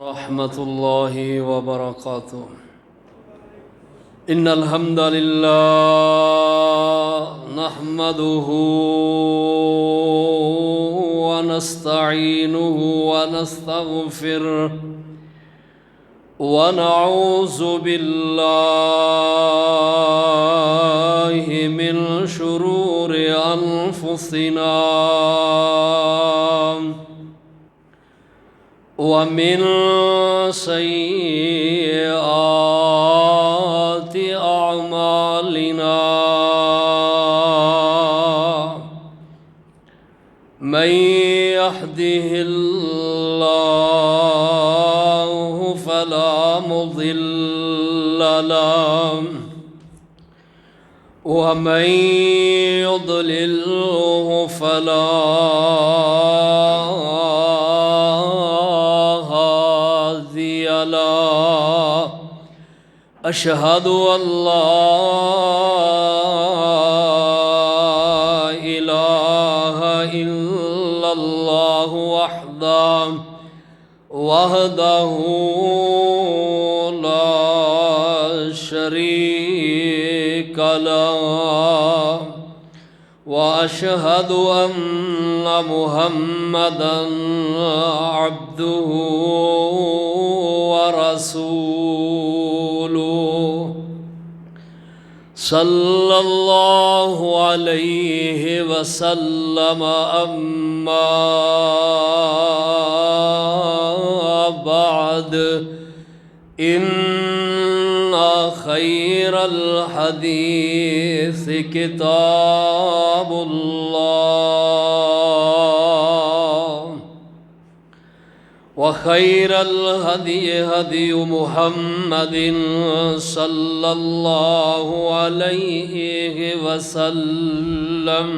رحمة الله وبركاته. إن الحمد لله نحمده ونستعينه ونستغفره ونعوذ بالله من شرور أنفسنا ومن سيئات أعمالنا من يهده الله فلا مضل له ومن يضلله فلا هادي له. أشهد أن لا إله إلا الله وحده لا شريك له وأشهد أن محمدًا عبده ورسوله صلى الله عليه وسلم. أما بعد إن خير الحديث كتاب الله وخير الهدي هدي محمد صلى الله عليه وسلم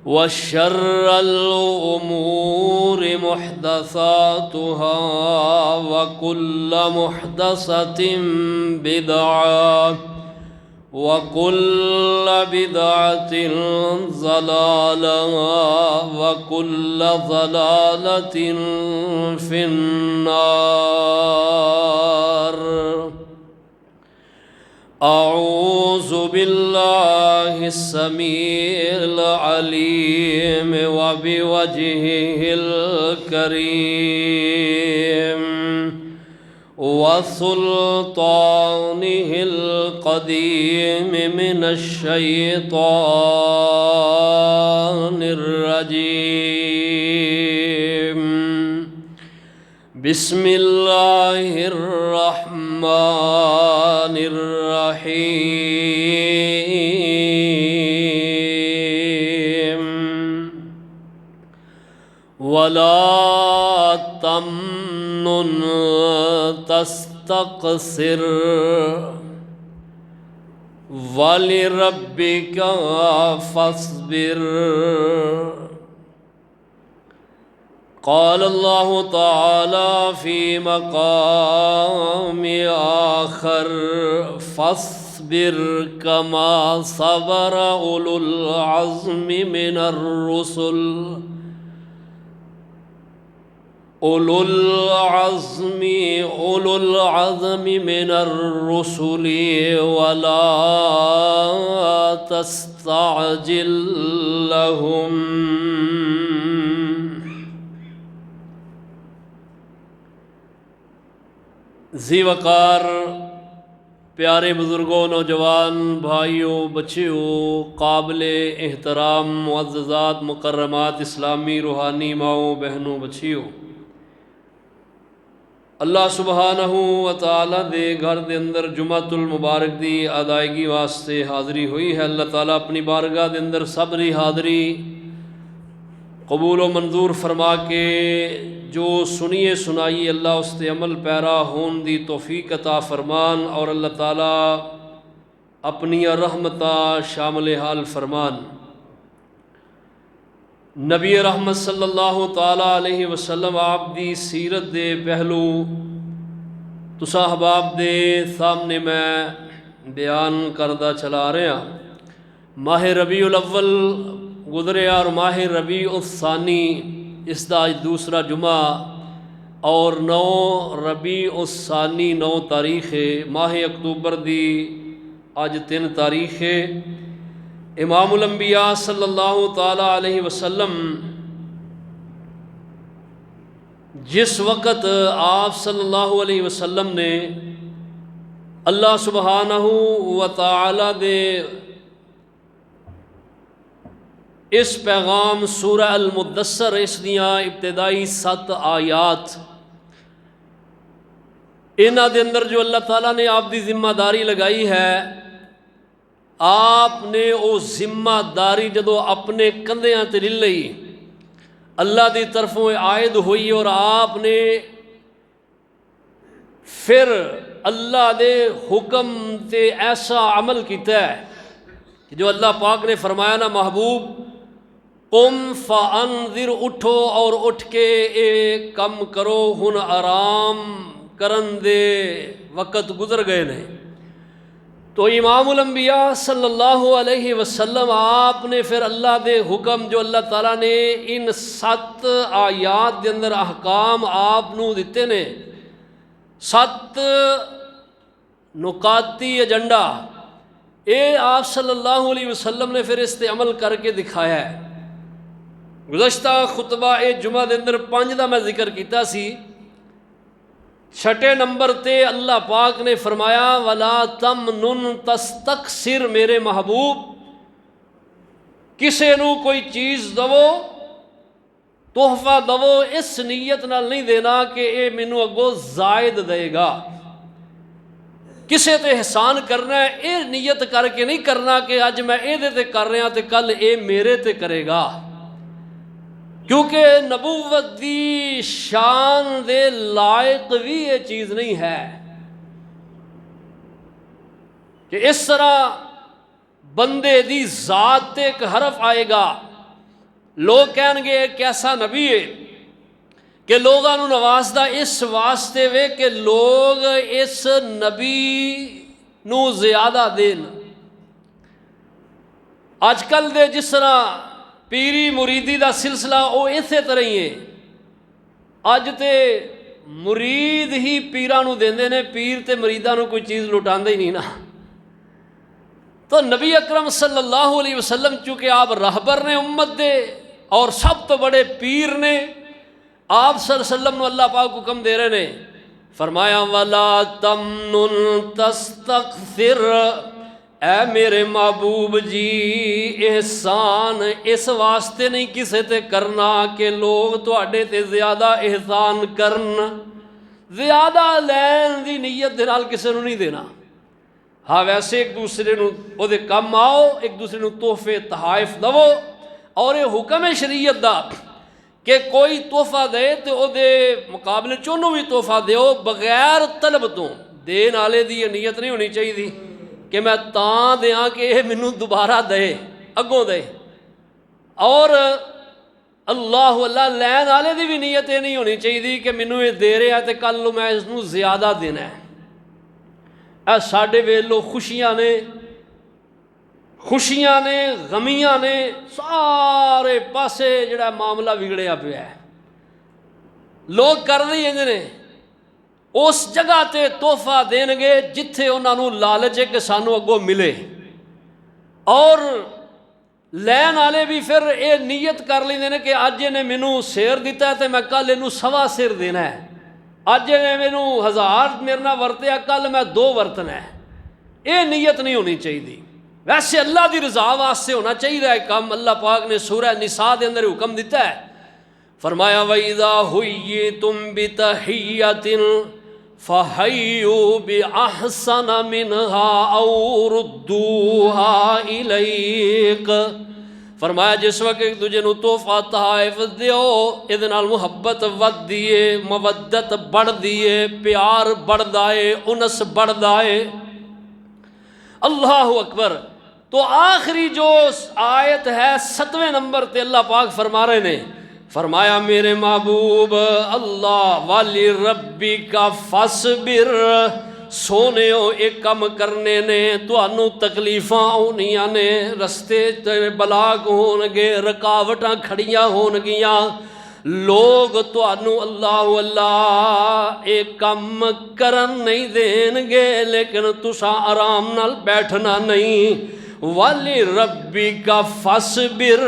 وشر الأمور محدثاتها وكل محدثة بدعة وكل بدعة ضلالة وكل ضلالة في النار. أعوذ بالله السميع العليم وبوجهه الكريم وسلطانه القديم من الشيطان الرجيم. بسم الله الرحمن الرحيم. ولا تمنن تستكثر ولربك فاصبر. قال الله تعالى في مقام آخر فاصبر كما صبر أولو العزم من الرسل أولو العزم من الرسل ولا تستعجل لهم. ذی وقار پیارے بزرگوں، نوجوان بھائیوں، بچیوں، قابل احترام معززات مکرمات اسلامی روحانی ماؤں بہنوں بچیوں، اللہ سبحانہ و تعالیٰ دے گھر دے اندر جمعۃ المبارک دی ادائیگی واسطے حاضری ہوئی ہے. اللہ تعالیٰ اپنی بارگاہ دے اندر صبری حاضری قبول و منظور فرما کے جو سنیے سنائی اللہ اس تے عمل پیرا ہون دی توفیق عطا فرمان اور اللہ تعالیٰ اپنی رحمتہ شامل حال فرمان. نبی رحمت صلی اللہ تعالیٰ علیہ وسلم آپ دی سیرت دے پہلو تسا احباب دے سامنے میں بیان کردہ چلا رہے ہیں. ماہ ربیع الاول گزریا اور ماہ ربیع الثانی اس دا دوسرا جمعہ اور 9 ربیع الثانی 9 تاریخ ماہ اکتوبر دی اج 3 تاریخ امام الانبیاء صلی اللہ تعالی علیہ وسلم جس وقت آپ صلی اللہ علیہ وسلم نے اللہ سبحانہ و تعالی دے اس پیغام سورہ المدثر اس دیاں ابتدائی 7 آیات انہاں دے اندر جو اللہ تعالیٰ نے آپ دی ذمہ داری لگائی ہے، آپ نے وہ ذمہ داری جدو اپنے کندھیاں تے لے لئی، اللہ دی طرفوں عائد ہوئی، اور آپ نے پھر اللہ دے حکم تے ایسا عمل کیتا ہے کہ جو اللہ پاک نے فرمایا نا، محبوب قم فانذر، اٹھو اور اٹھ کے اے کم کرو، ہن آرام کرن دے وقت گزر گئے نے۔ تو امام الانبیاء صلی اللہ علیہ وسلم آپ نے پھر اللہ دے حکم جو اللہ تعالیٰ نے ان 7 آیات دے اندر احکام آپ نو دیتے نے، 7 نکاتی ایجنڈا، اے آپ صلی اللہ علیہ وسلم نے پھر اس تے عمل کر کے دکھایا ہے۔ گزشتہ خطبہ اے جمعہ دے اندر 5 دا میں ذکر کیتا سی، 6 نمبر تے اللہ پاک نے فرمایا وَلَا تَمْنُن تَسْتَكْثِرْ، میرے محبوب کسے نو کوئی چیز دو، تحفہ دو، اس نیت نال نہیں دینا کہ اے مینوں اگوں زائد دے گا۔ کسے تے احسان کرنا ہے، اے نیت کر کے نہیں کرنا کہ اج میں اے دے تے کر رہا تے کل اے میرے تے کرے گا، کیونکہ نبوت دی شان دے لائق بھی یہ چیز نہیں ہے کہ اس طرح بندے دی ذات تے ایک حرف آئے گا، لوگ کہیں گے ایک ایسا نبی ہے کہ لوگاں نو نوازدہ اس واسطے وے کہ لوگ اس نبی نو زیادہ دین۔ آج کل دے جس طرح پیری مریدی دا سلسلہ وہ اسی طرح ہی ہے، اج تے مرید ہی پیراں نو دیندے نے، پیر تے مریداں نو کوئی چیز لٹاندے ہی نہیں نا۔ تو نبی اکرم صلی اللہ علیہ وسلم چونکہ آپ رہبر نے امت دے اور سب تو بڑے پیر نے، آپ صلی اللہ علیہ وسلم نو اللہ پاک حکم دے رہے نے، فرمایا وَلَا تَمْنُن تَسْتَكْثِرْ، اے میرے محبوب جی احسان اس واسطے نہیں کسے تے کرنا کہ لوگ تواڈے تے زیادہ احسان کرن، زیادہ لین دی نیت دے نال کسے نو نہیں دینا۔ ہاں ویسے ایک دوسرے نو او دے کم آؤ، ایک دوسرے نو تحفے تحائف دو، اور یہ حکم شریعت دا کہ کوئی تحفہ دے تو او دے مقابلے چونوں بھی تحفہ دیو بغیر طلب تو، دین والے دی یہ نیت نہیں ہونی چاہیے کہ میں تاں دیاں کہ یہ مینوں دوبارہ دے اگوں دے، اور اللہ لین والے دی بھی نیت یہ نہیں ہونی چاہیے کہ مینوں یہ دے رہا تے کل نوں میں اس نوں زیادہ دینا ہے۔ اے ساڈے ویلو خوشیاں نے غمیاں نے سارے پاسے جڑا معاملہ بگڑیا پیا ہے، لوگ کر رہے ہیں اس جگہ تے تحفہ دین گے جتھے انہاں نوں لالچ ہے کہ سانوں اگوں ملے، اور لین والے بھی پھر یہ نیت کر لیندے نے کہ اج نے مینوں سیر دیتا ہے تے میں کل اینوں 1.25 سیر دینا ہے، اج نے مینوں 1000 میرے نال ورتیا کل میں 2 ورتنا ہے، یہ نیت نہیں ہونی چاہیے۔ ویسے اللہ دی رضا واسطے ہونا چاہیے ہے کام۔ اللہ پاک نے سورہ نساء دے اندر حکم دیتا ہے، فرمایا وَإِذَا حُيِّيتُم بِتَحِيَّةٍ فَحَيُّوا بِأَحْسَنَ مِنْهَا أَوْ رُدُّوهَا إِلَيْكَ، فرمایا جس وقت ایک دوجے نو تحفہ تحائف دیو، ادھے نال محبت ود دیے، مودت بڑھ دیے، پیار بڑھ دائے، انس بڑھ دائے۔ اللہ اکبر۔ تو آخری جو آیت ہے 7ویں نمبر تے اللہ پاک فرما رہے نے، فرمایا میرے محبوب اللہ والی ربی کا فصبر، سونےو ایک کم کرنے نے تانوں تکلیفاں آنیاں نے، رستے تے بلاگ ہون گے، رکاوٹاں کھڑیاں ہون گیاں، لوگ تانوں اللہ اللہ اے کم کرن نہیں دین گے لیکن تساں آرام نال بیٹھنا نہیں۔ وَلِرَبِّكَ فَاصْبِرْ،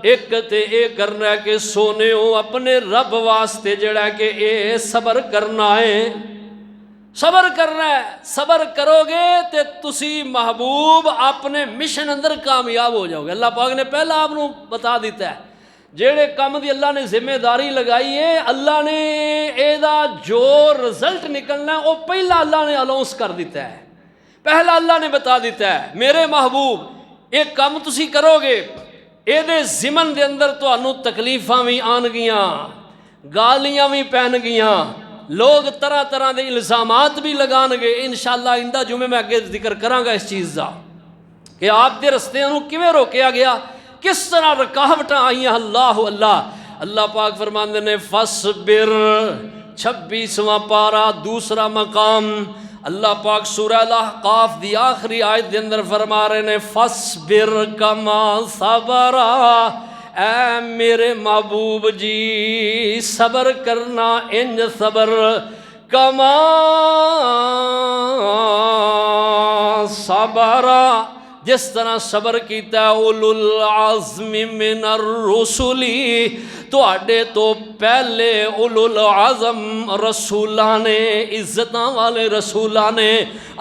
ایک تے اے کرنا ہے کہ سونے ہو اپنے رب واسطے جڑا کہ اے صبر کرنا ہے، صبر کرنا ہے۔ صبر کرو گے تے تسی محبوب اپنے مشن اندر کامیاب ہو جاؤ گے۔ اللہ پاک نے پہلا آپ کو بتا دیتا ہے جیڑے کام دی اللہ نے ذمہ داری لگائی ہے، اللہ نے اے دا جو رزلٹ نکلنا ہے وہ پہلا اللہ نے اناؤنس کر دیتا ہے، پہلا اللہ نے بتا دیتا ہے میرے محبوب ایک کام تسی کرو گے، اے دے ضمن دے اندر تانوں تکلیفاں بھی آن گیاں، گالیاں بھی پہن گیاں، لوگ طرح طرح دے الزامات بھی لگان گے۔ انشاءاللہ آئندہ جمعے میں آگے ذکر کراں گا اس چیز دا کہ آپ دے رستے انہوں کیویں روکیا گیا، کس طرح رکاوٹاں آئیاں۔ اللہ اللہ اللہ پاک فرماندے نے فَاصْبِرْ، 26واں پارہ دوسرا مقام، اللہ پاک سورہ الاحقاف دی آخری آیت دے اندر فرما رہے نے فَاصْبِرْ كَمَا صَبَرَ، اے میرے محبوب جی صبر کرنا انج صبر کما صبر، جس طرح صبر کیتا ہے اولو العزم من الرسل، تواڈے تو پہلے اولو العزم رسولاں نے، عزتاں والے رسولاں نے،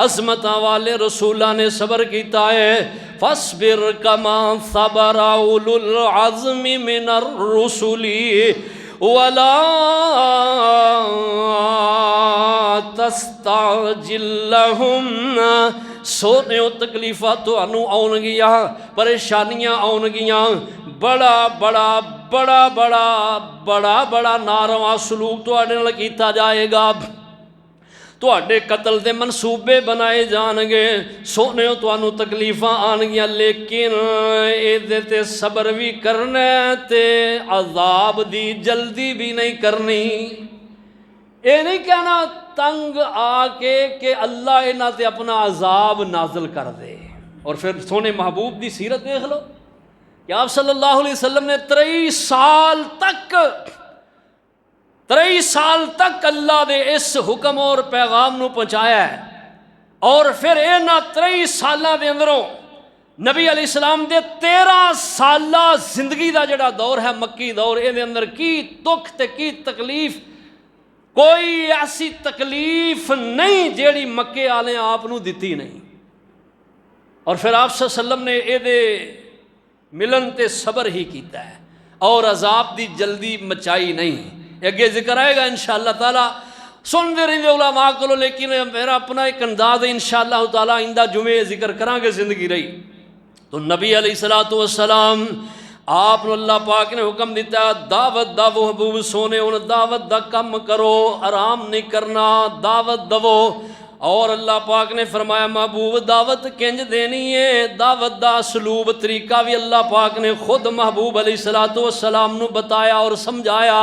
عظمتاں والے رسولاں نے صبر کیتا ہے۔ فاصبر کما صبر اولو العزم من الرسل ولا تستعجل لهم، سونےو تکلیفاں تانوں آن گیاں، پریشانیاں آن گیاں، بڑا بڑا بڑا بڑا بڑا بڑا ناروا سلوک تواڈے نال کیتا جائے گا، تواڈے قتل دے منصوبے بنائے جان گے، سونےو تانوں تکلیفاں آن گیاں، لیکن اے دے تے صبر بھی کرنا ہے تے عذاب دی جلدی بھی نہیں کرنی۔ اے نہیں کہنا تنگ آ کے کہ اللہ انہاں تے اپنا عذاب نازل کر دے۔ اور پھر سونے محبوب دی سیرت دیکھ لو کہ آپ صلی اللہ علیہ وسلم نے 23 سال تک اللہ دے اس حکم اور پیغام نو پہنچایا ہے، اور پھر انہاں 23 سالاں دے اندروں نبی علیہ السلام دے 13 سالہ زندگی دا جڑا دور ہے مکی دور، اے دے اندر کی دکھ تے کی تکلیف، کوئی ایسی تکلیف نہیں جیڑی مکے والے آپ نو دتی نہیں، اور پھر آپ صلی اللہ علیہ وسلم نے اے دے ملن تے صبر ہی کیتا ہے اور عذاب دی جلدی مچائی نہیں۔ اگے ذکر آئے گا انشاءاللہ تعالیٰ، سن دے رہے علماء کو، لیکن میرا اپنا ایک انداز ہے انشاءاللہ تعالیٰ آئندہ جمعے ذکر کران گے زندگی رہی تو نبی علیہ السلام آپ اللہ پاک نے حکم دیتا دعوت دا محبوب سونے ان دعوت دا کم کرو، آرام نہیں کرنا، دعوت دو۔ اور اللہ پاک نے فرمایا محبوب دعوت کنج دینی ہے، دعوت دا اسلوب طریقہ بھی اللہ پاک نے خود محبوب علیہ السلام نو بتایا اور سمجھایا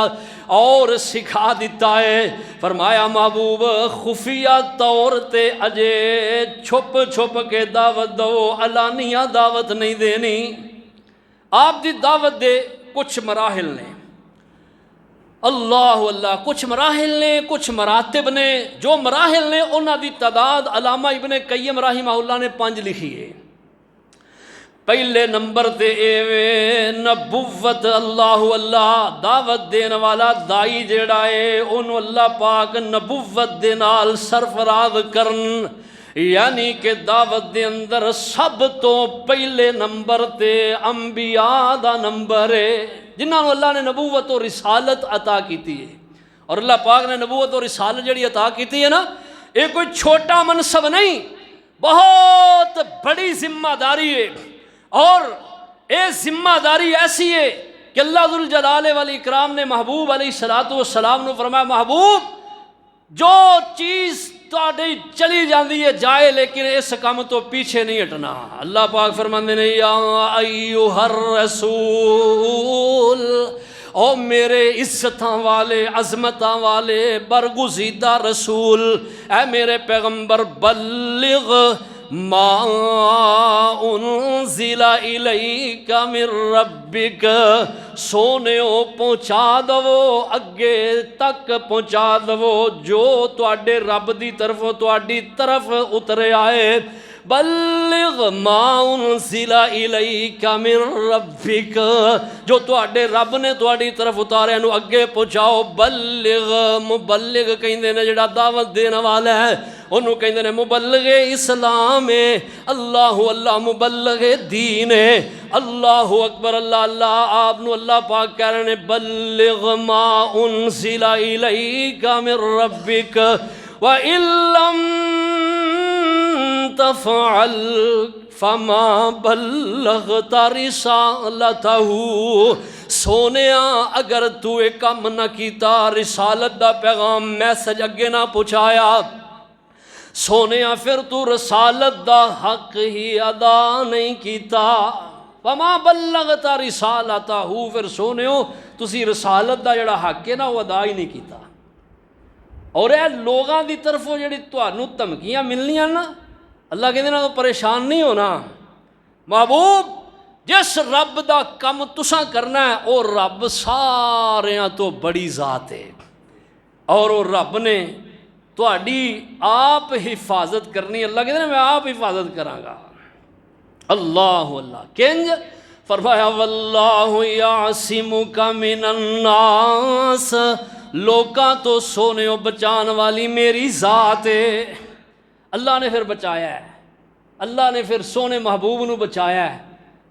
اور سکھا دیتا ہے۔ فرمایا محبوب خفیہ طور تے اجے چھپ چھپ کے دعوت دو، علانیہ دعوت نہیں دینی۔ آپ دی دعوت دے کچھ مراحل نے، اللہ اللہ کچھ مراحل نے، کچھ مراتب نے، جو مراحل نے انہاں دی تعداد علامہ ابن قیم رحمہ اللہ نے 5 لکھی ہے۔ پہلے نمبر تے اے نبوت، اللہ اللہ دعوت دین والا دائی جیڑا ہے انہوں اللہ پاک نبوت دے نال سرفراز کرن، یعنی کہ دعوت دے اندر سب تو پہلے نمبر تے انبیاء دا نمبر ہے جنہاں نو اللہ نے نبوت و رسالت عطا کیتی ہے۔ اور اللہ پاک نے نبوت و رسالت جڑی عطا کیتی ہے نا، یہ کوئی چھوٹا منصب نہیں، بہت بڑی ذمہ داری ہے، اور یہ ذمہ داری ایسی ہے کہ اللہ ذوالجلال والاکرام نے محبوب علیہ السلام نے فرمایا محبوب جو چیز تواڈی چلی جاندی ہے جائے، لیکن اس کام تو پیچھے نہیں ہٹنا۔ اللہ پاک فرماندے نے یا ایھا الرسول، او میرے عزتاں والے عظمتاں والے برگزیدہ رسول، اے میرے پیغمبر بلغ ما انزل الیک من ربک، سونےو پہنچا دو اگے تک پہنچا دو جو تواڈے رب دی طرف تواڈی طرف اترے آئے. بلغ ما انزل الیک من ربک، جو تواڈے رب نے تواڈی طرف اتارے نو اگے پہنچاؤ. بلغ، مبلغ کہندے نے جڑا دعوت دینے والا ہے انہوں کہندے نے مبلغ اسلام ہے. اللہ مبلغ دین ہے. اللہ اکبر، اللہ آپ نو اللہ پاک کہہ رہے ہیں بلغ ما انزل الیک من ربک وَإِن لَّمْ تفعل فما بلغت رسالتہ. سونیا اگر تو ایک کام نہ کیتا، رسالت دا پیغام میسج اگے نہ پہنچایا، سونیا پھر تو رسالت دا حق ہی ادا نہیں کیتا. فما بلغت رسالتہ، پھر سونیو تسی رسالت دا جڑا حق ہے نا وہ ادا ہی نہیں کیتا. اور اے لوگاں دی طرفوں جڑی تانوں دھمکیاں ملنیاں نا، اللہ کہندے نا تو پریشان نہیں ہونا. محبوب جس رب دا کم تساں کرنا ہے او رب ساریاں تو بڑی ذات ہے، اور او رب نے تہاڈی آپ حفاظت کرنی. اللہ کہندے نا میں آپ حفاظت کراں گا. اللہ کنج فرمایا واللہ یعصمک من الناس، لوکاں تو سونےو بچان والی میری ذات ہے. اللہ نے پھر بچایا ہے، اللہ نے پھر سونے محبوب نو بچایا ہے.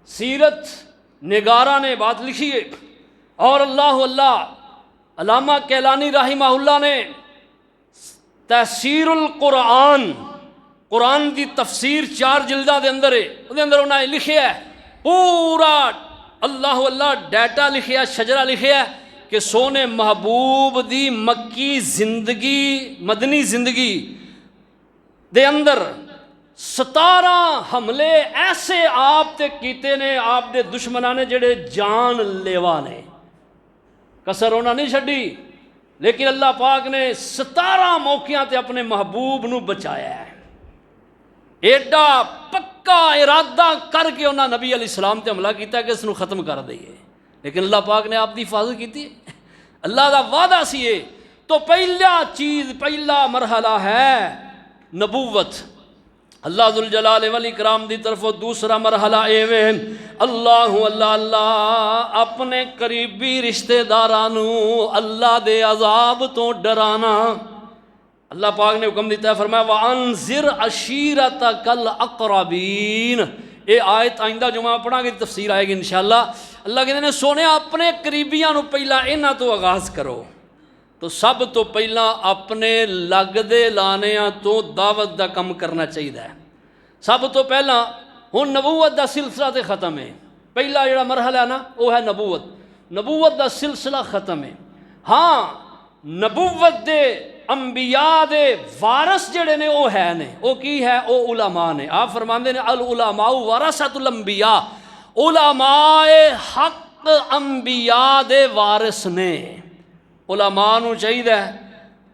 سیرت نگارہ نے بات لکھی ہے، اور اللہ علامہ کیلانی رحمہ اللہ نے تفسیر القرآن، قرآن دی تفسیر 4 جلدہ دے اندر ہے، وہ دے اندر انہوں نے لکھیا ہے پورا اللہ ڈیٹا لکھیا، شجرہ لکھیا ہے کہ سونے محبوب دی مکی زندگی، مدنی زندگی دے اندر 17 حملے ایسے آپ تے کیتے نے، آپ دے دشمناں نے جڑے جان لیوا نے، کسر ہونا نہیں چھڈی. لیکن اللہ پاک نے 17 موقعوں تے اپنے محبوب نو بچایا ہے. ایڈا پکا ارادہ کر کے انہاں نبی علیہ السلام تے حملہ کیتا کہ اس نو ختم کر دئیے، لیکن اللہ پاک نے آپ دی حفاظت کیتی ہے. اللہ دا وعدہ سی ہے. تو پہلا مرحلہ ہے نبوت اللہ ذوالجلال والاکرام دی طرف. دوسرا مرحلہ ایوے اللہ اپنے قریبی رشتہ دارانو اللہ دے عذاب تو ڈرانا. اللہ پاک نے حکم دیتا ہے، فرمایا وَأَنذِرْ عَشِيرَتَكَ الْأَقْرَبِينَ. یہ آیت آئندہ جمعہ پڑھا گے تفسیر آئے گی انشاءاللہ. اللہ کہتے ہیں سونے اپنے قریبیاں نو پہلا انہاں تو آغاز کرو. تو سب تو پہلا اپنے لگ دے لانیاں تو دعوت دا کم کرنا چاہیے. سب تو پہلا ہن نبوت دا سلسلہ تے ختم ہے. پہلا جڑا مرحلہ ہے نا وہ ہے نبوت دا سلسلہ ختم ہے. ہاں نبوت دے انبیاء دے وارث جڑے نے وہ ہے نے، وہ کی ہے؟ وہ علماء نے. آپ فرماندے نے العلماء ورثۃ الانبیاء، علماء حق انبیاء دے وارث نے. علماء نو چاہیے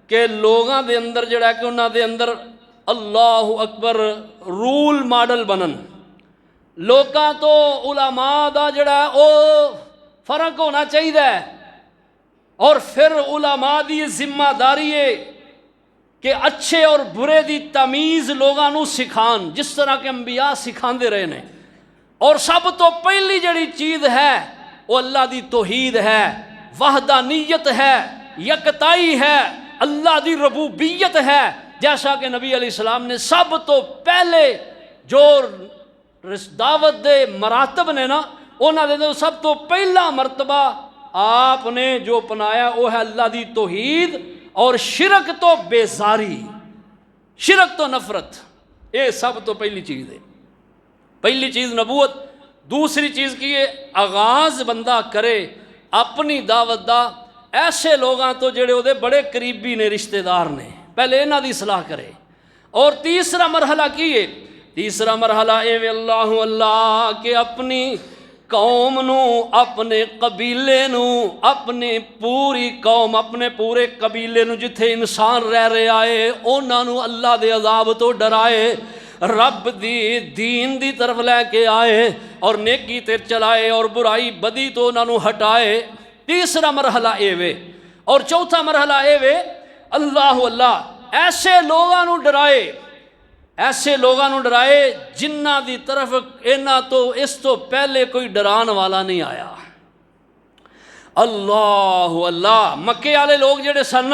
کہ لوگاں دے اندر جڑا ہے کہ انہاں دے اندر اللہ اکبر رول ماڈل بنن. لوکاں تو علماء دا جڑا ہے او فرق ہونا چاہیے. اور پھر علماء دی ذمہ داری ہے کہ اچھے اور برے دی تمیز لوگاں نو سکھان، جس طرح کے انبیاء سکھاندے رہے نے. اور سب تو پہلی جڑی چیز ہے وہ اللہ دی توحید ہے، وحدانیت ہے، یکتائی ہے، اللہ دی ربوبیت ہے. جیسا کہ نبی علیہ السلام نے سب تو پہلے جو دعوت دے مراتب نے نا، انہاں دے سب تو پہلا مرتبہ آپ نے جو اپنایا وہ ہے اللہ دی توحید اور شرک تو بیزاری، شرک تو نفرت. یہ سب تو پہلی چیز ہے. پہلی چیز نبوت. دوسری چیز کی ہے آغاز بندہ کرے اپنی دعوت دا ایسے لوگاں تو جڑے وہ بڑے قریبی نے، رشتہ دار نے، پہلے انہاں دی اصلاح کرے. اور تیسرا مرحلہ کی ہے؟ تیسرا مرحلہ اے اللہ کہ اپنی قوم نو، اپنے قبیلے نو، اپنی پوری قوم، اپنے پورے قبیلے نو جتھے انسان رہ رہے آئے انہاں نو اللہ دے عذاب تو ڈرائے. رب دی دین دی طرف لے کے آئے اور نیکی تے چلائے اور برائی بدی تو انہوں ہٹائے۔ تیسرا مرحلہ اے وے اور چوتھا مرحلہ اے وے اللہ ایسے لوگوں ڈرائے، ایسے لوگوں ڈرائے جنہ دی طرف اینا تو اس تو پہلے کوئی ڈران والا نہیں آیا۔ اللہ مکے والے لوگ جڑے سن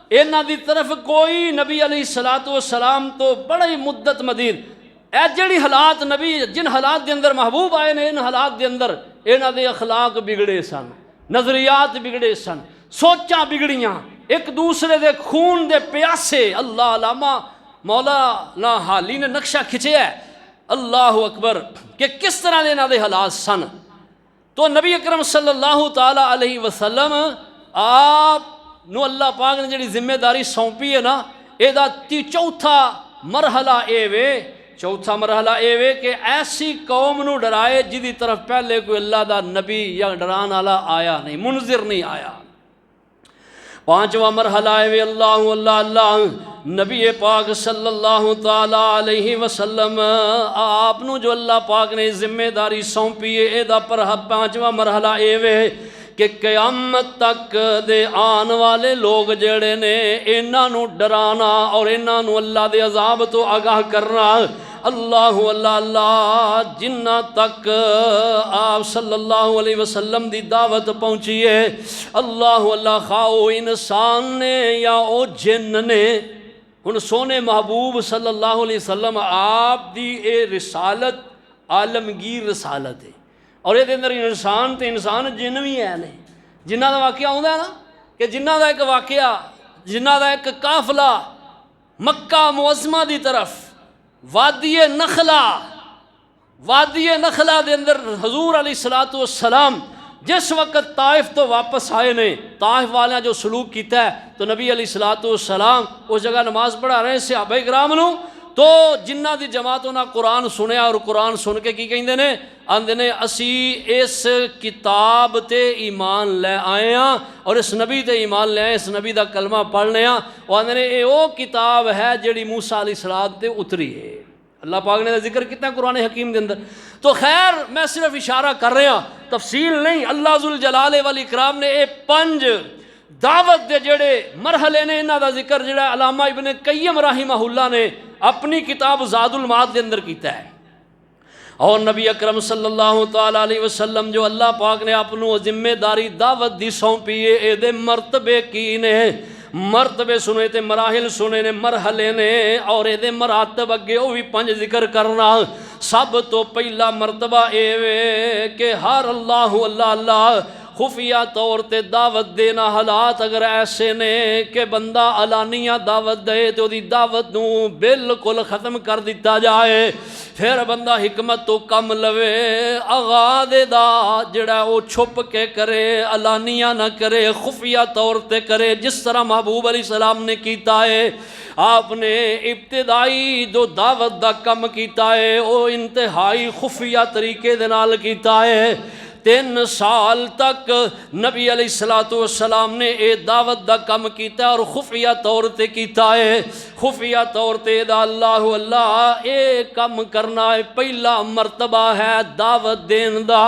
اینا دی طرف کوئی نبی علیہ السلام تو بڑا ہی مدت مدید اے جڑی حالات نبی جن حالات دے اندر محبوب آئے نے، ان حالات دے اندر اینا دے اخلاق بگڑے سن، نظریات بگڑے سن، سوچاں بگڑیاں، ایک دوسرے دے خون دے پیاسے۔ اللہ علامہ مولانا حالی نے نقشہ کھچیا ہے، اللہ اکبر، کہ کس طرح دے انہاں دے حالات سن۔ تو نبی اکرم صلی اللہ تعالی علیہ وسلم آپ نو اللہ پاک نے جڑی ذمہ داری سونپی ہے نا، اے دا چوتھا مرحلہ اے وے کہ ایسی قوم نو ڈرائے جدی طرف پہلے کوئی اللہ دا نبی یا ڈران والا آیا نہیں، منذر نہیں آیا۔ پانچواں مرحلہ اے وے اللہ نبی پاک صلی اللہ تعالی علیہ وسلم آپ نو جو اللہ پاک نے ذمہ داری سونپی ہے، اے دا پر پانچواں مرحلہ اے وے کہ قیامت تک دے آن والے لوگ جڑے نے انہاں نو ڈرانا اور انہاں نو اللہ دے عذاب تو آگاہ کرنا۔ اللہ جنہ تک آپ صلی اللہ علیہ وسلم دی دعوت پہنچی ہے، اللہ خواہ انسان نے یا او جن نے، ہن سونے محبوب صلی اللہ علیہ وسلم آپ دی اے رسالت عالمگیر رسالت ہے، اور یہ اندر انسان تے انسان جن بھی ہے نے، جنہ دا واقعہ ہوندہ ہے نا کہ جنہ دا ایک واقعہ، جنہ دا ایک قافلہ مکہ معظمہ دی طرف وادی نخلہ دے اندر حضور علیہ السلام جس وقت طائف تو واپس آئے نے، طائف والے جو سلوک کیتا ہے تو نبی علیہ السلام اس جگہ نماز پڑھا رہے ہیں صحابہ کرام نو، تو جنہ دی جماعتوں نے قرآن سنیا اور قرآن سن کے کی کہندے نے، آندے نے اسی اس کتاب تے ایمان لے آئے ہیں اور اس نبی تے ایمان لے آئے، اس نبی دا کلمہ پڑھنے ہیں، وہ آندے نے اے او کتاب ہے جڑی موسیٰ علیہ السلام تے اتری ہے۔ اللہ پاک نے ذکر کیتا ہے قرآن حکیم دے اندر۔ تو خیر میں صرف اشارہ کر رہا ہوں، تفصیل نہیں۔ اللہ ذوالجلال والاکرام نے اے 5 دعوت دے جڑے مرحلے نے، انہاں دا ذکر جڑا علامہ ابن قیم رحمہ اللہ نے اپنی کتاب زاد المعاد دے اندر کیتا ہے۔ اور نبی اکرم صلی اللہ تعالی علیہ وسلم جو اللہ پاک نے اپنو ذمہ داری دعوت دی سونپی ہے، اے دے مرتبے کی نے، مرتبے سنے تے مراحل سنے نے، مرحلے نے، اور اے دے مراتب اگے وہ بھی 5 ذکر کرنا۔ سب تو پہلا مرتبہ اے وے کہ ہر اللہ خفیہ طور تے دعوت دینا۔ حالات اگر ایسے نے کہ بندہ علانیہ دعوت دے تو دی دعوت نو بالکل ختم کر دیتا جائے، پھر بندہ حکمت تو کم لوے، آغاز دا جڑا وہ چھپ کے کرے، علانیہ نہ کرے، خفیہ طور تے کرے، جس طرح محبوب علیہ السلام نے کیتا ہے۔ آپ نے ابتدائی جو دعوت دا کم کیتا ہے وہ انتہائی خفیہ طریقے دے نال کیتا ہے۔ 3 سال تک نبی علیہ السلام نے اے دعوت دا کم کیتا ہے اور خفیہ طور تے کیتا ہے۔ خفیہ طور تے دا اللہ اے کم کرنا ہے، پہلا مرتبہ ہے دعوت دین دا۔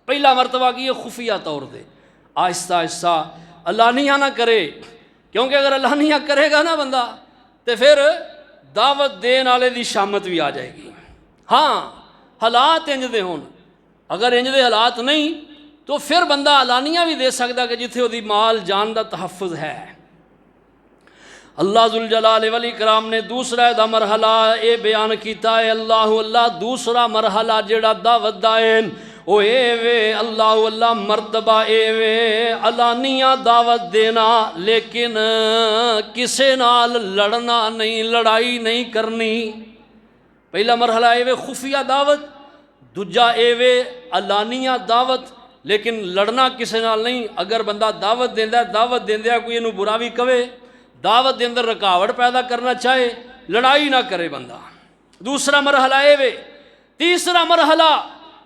پہلا مرتبہ کی خفیہ طور تے، آہستہ آہستہ، علانیہ نہ کرے، کیونکہ اگر علانیہ کرے گا نا بندہ تو پھر دعوت دین والے دی شامت بھی آ جائے گی۔ ہاں حالات انج دے ہون، اگر انج دے حالات نہیں تو پھر بندہ علانیہ بھی دے سکتا کہ جتھے وہ دی مال جان دا تحفظ ہے۔ اللہ ذوالجلال والاکرام نے دوسرا دا مرحلہ اے بیان کیتا ہے۔ اللہ دوسرا مرحلہ جڑا دعوت دا ہے او اے وے اللہ مرتبہ اے وے علانیہ دعوت دینا، لیکن کسے نال لڑنا نہیں، لڑائی نہیں کرنی۔ پہلا مرحلہ اے وے خفیہ دعوت، دوجا اے وے علانیہ دعوت، لیکن لڑنا کسے نال نہیں۔ اگر بندہ دعوت دیندہ کوئی انہوں برا بھی کہے، دعوت دے اندر رکاوٹ پیدا کرنا چاہے، لڑائی نہ کرے بندہ۔ دوسرا مرحلہ اے وے۔ تیسرا مرحلہ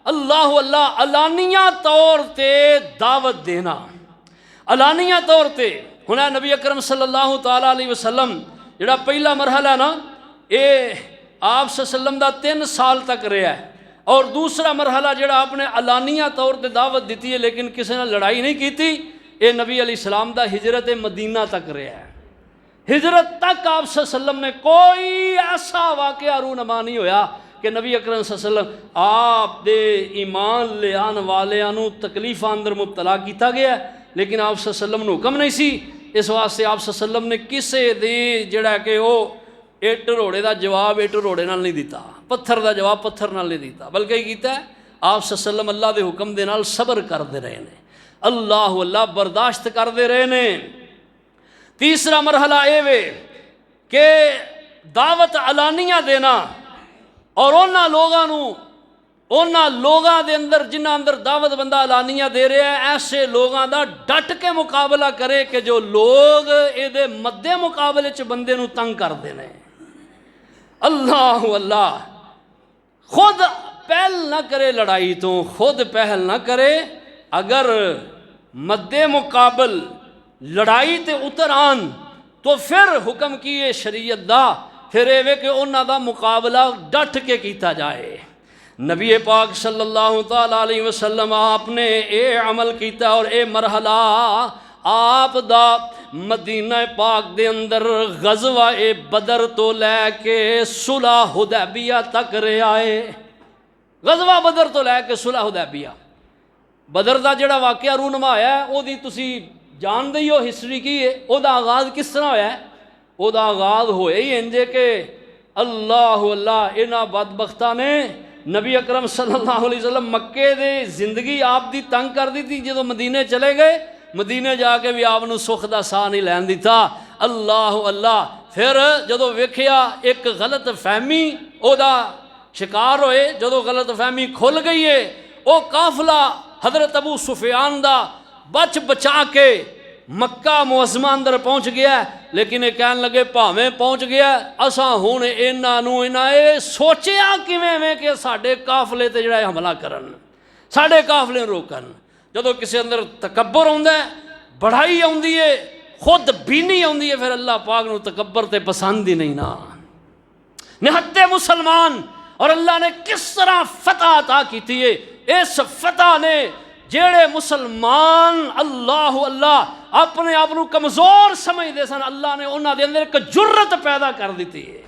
اللہ علانیہ طور تے دعوت دینا، علانیہ طور تے۔ ہن نبی اکرم صلی اللہ تعالی علیہ وسلم جڑا پہلا مرحلہ نا، آپ صلی اللہ علیہ وسلم دا 3 سال تک رہا ہے، اور دوسرا مرحلہ جڑا آپ نے علانیہ طور تے دعوت دیتی ہے لیکن کسی نے لڑائی نہیں کیتی، اے نبی علیہ السلام دا ہجرت مدینہ تک رہا ہے۔ ہجرت تک آپ صلی اللہ علیہ وسلم نے کوئی ایسا واقعہ رونما نہیں ہویا کہ نبی اکرم صلی اللہ علیہ وسلم آپ دے ایمان لے آن والیاں تکلیفاں اندر مبتلا کیتا گیا ہے، لیکن آپ صلی اللہ علیہ وسلم نے حکم نہیں سی، اس واسطے آپ صلی اللہ علیہ وسلم نے کسے دی جڑا کہ وہ اٹ روڑے دا جواب اٹ روڑے نال نہیں دیتا، پتھر دا جواب پتھر نال نہیں دیتا، بلکہ یہ کیتا ہے آپ صلی اللہ علیہ وسلم اللہ دے حکم دے نال صبر کردے رہے نے، اللہ برداشت کردے رہے نے۔ تیسرا مرحلہ اے وے کہ دعوت علانیہ دینا، اور انہاں لوگاں دے اندر جنہ اندر دعوت بندہ علانیہ دے رہا ہے، ایسے لوگاں دا ڈٹ کے مقابلہ کرے کہ جو لوگ اے دے مدے مقابلے چ بندے نو تنگ کر دینے۔ اللہ خود پہل نہ کرے لڑائی تو، خود پہل نہ کرے، اگر مد مقابل لڑائی تے اتر آن تو پھر حکم کیے شریعت دا، پھر اے وے کہ انہاں دا مقابلہ ڈٹ کے کیتا جائے۔ نبی پاک صلی اللہ تعالیٰ علیہ وسلم آپ نے اے عمل کیتا، اور اے مرحلہ آپ دا مدینہ پاک دے اندر غزوہ بدر تو لے کے صلح حدیبیہ تک رہا ہے۔ غزوہ بدر تو لے کے صلح حدیبیہ، بدر دا جڑا واقعہ رونما ہے او دی تسی جان دئی ہو ہسٹری کی ہے، او دا آغاز کس طرح ہویا ہے؟ او دا آغاز ہوئے ہی انجے کہ اللہ انہاں بدبختاں نے نبی اکرم صلی اللہ علیہ وسلم مکے دے زندگی آپ دی تنگ کر دی تھی، جدو مدینے چلے گئے مدینے جا کے بھی آپ نے سکھ دا ساہ نہیں لین دیتا۔ اللہ پھر جدو ویکھیا ایک غلط فہمی او دا شکار ہوئے، جدو غلط فہمی کھل گئی ہے، او قافلہ حضرت ابو سفیان دا بچ بچا کے مکہ معظمہ اندر پہنچ گیا ہے، لیکن یہ کہنے لگے پاویں پہنچ گیا اساں ہن انہاں سوچیا کیویں میں کہ ساڈے قافلے تے جڑا حملہ کرن، ساڈے قافلے روکن۔ جدو کسی اندر تکبر ہوندا ہے، بڑائی آندی ہے، خود بینی آندی ہے، پھر اللہ پاک نو تکبر تے پسند ہی نہیں نا۔ نہتے مسلمان، اور اللہ نے کس طرح فتح عطا کیتی ہے، اس فتح نے جیڑے مسلمان اللہ اپنے آپ کو کمزور سمجھتے سن، اللہ نے انہاں دے اندر ایک جرت پیدا کر دیتی ہے۔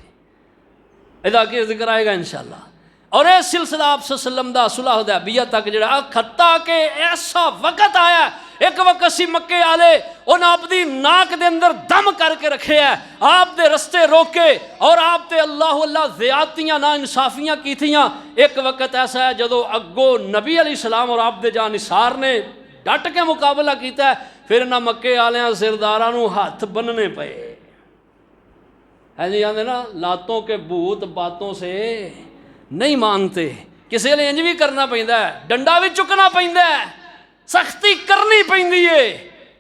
ادا کے ذکر آئے گا انشاءاللہ۔ اور یہ سلسلہ آپ صلی اللہ علیہ وسلم دا صلح حدیبیہ تک جڑا حتیٰ کہ ایسا وقت آیا، ایک وقت سی مکے والے انہاں اپنی ناک دے اندر دم کر کے رکھے ہے، آپ دے رستے روکے اور آپ تے اللہ زیادتیاں نا انصافیاں کی تھیاں۔ ایک وقت ایسا ہے جدو اگو نبی علیہ السلام اور آپ دے جانثار نے ڈٹ کے مقابلہ کیتا ہے، پھر نہ مکے والیاں سرداراں نو ہاتھ بننے پئے۔ ہے جی آندے نا لاتوں کے بھوت باتوں سے نہیں مانتے، کسی لئے انج بھی کرنا پیندا ہے، ڈنڈا بھی چکنا پیندا ہے، سختی کرنی پیندی ہے،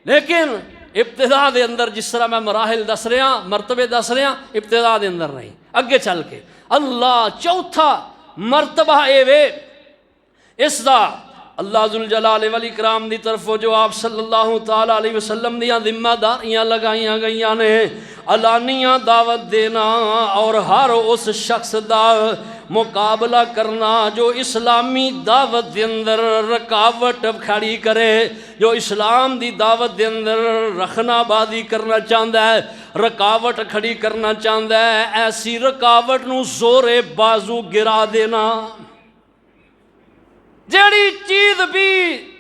لیکن ابتدا دے اندر جس طرح میں مراحل دس رہا مرتبے دس رہا، ابتدا دے اندر نہیں، اگے چل کے اللہ چوتھا مرتبہ اے وے اس دا اللہ ذوالجلال والاکرام دی طرف جو آپ صلی اللہ تعالیٰ علیہ وسلم دیاں ذمہ داریاں لگائیاں گئیاں نے، علانیہ دعوت دینا اور ہر اس شخص دا مقابلہ کرنا جو اسلامی دعوت دے اندر رکاوٹ کھڑی کرے، جو اسلام دی دعوت دے اندر رخنا بازی کرنا چاہتا ہے، رکاوٹ کھڑی کرنا چاہتا ہے، ایسی رکاوٹ نو زور بازو گرا دینا۔ جیڑی چیز بھی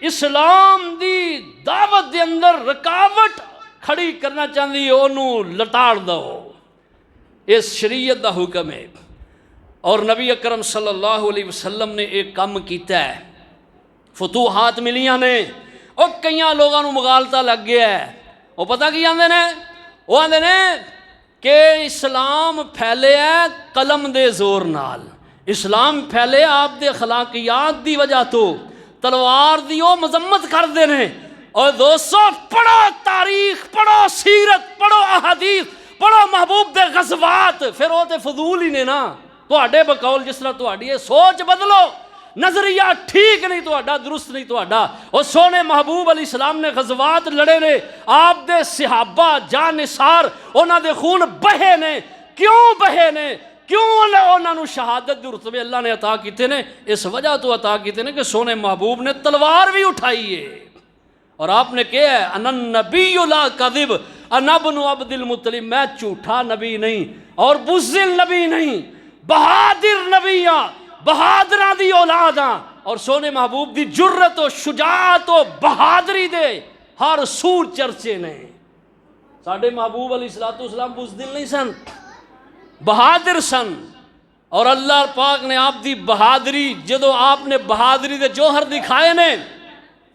اسلام دی دعوت دے اندر رکاوٹ کھڑی کرنا چاہتی ہے انہوں لٹاڑ دو، اس شریعت دا حکم ہے۔ اور نبی اکرم صلی اللہ علیہ وسلم نے ایک کام کیتا ہے، فتوحات ملیاں نے، اور کئیاں لوگاں نو مغالطہ لگ گیا ہے۔ وہ پتہ کی آندے نے؟ وہ آندے نے کہ اسلام پھیلے ہے قلم دے زور نال، اسلام پھیلے آپ دے اخلاقیات دی وجہ تو، تلوار دی وہ مذمت کر دے نے۔ اور دوستو پڑھو تاریخ، پڑھو سیرت، پڑھو احادیث، پڑھو محبوب دے غزوات، پھر وہ تے فضول ہی نے نا۔ تواڈے بقول جس طرح تواڈی ہے سوچ بدلو، نظریہ ٹھیک نہیں تواڈا، درست نہیں تواڈا۔ اور سونے محبوب علیہ السلام نے غزوات لڑے نے، آپ دے صحابہ جانثار انہاں دے خون بہے نے، کیوں بہے نے؟ کیوں انہوں نے شہادت کے رتبے اللہ نے عطا کیتے نے؟ اس وجہ تو عطا کیتے نے کہ سونے محبوب نے تلوار بھی اٹھائی ہے، اور آپ نے کہا ہے انا النبی لا کذب انا ابن عبد المطلب، میں جھوٹا نبی نہیں اور بزدل نبی نہیں، بہادر نبی ہاں، بہادراں دی اولاد ہاں، اور سونے محبوب دی جرت و شجاعت و بہادری دے ہر سور چرچے نے۔ ساڈے محبوب علیہ السلام بزدل نہیں سن، بہادر سن، اور اللہ پاک نے آپ دی بہادری، جدو آپ نے بہادری دے جوہر دکھائے نے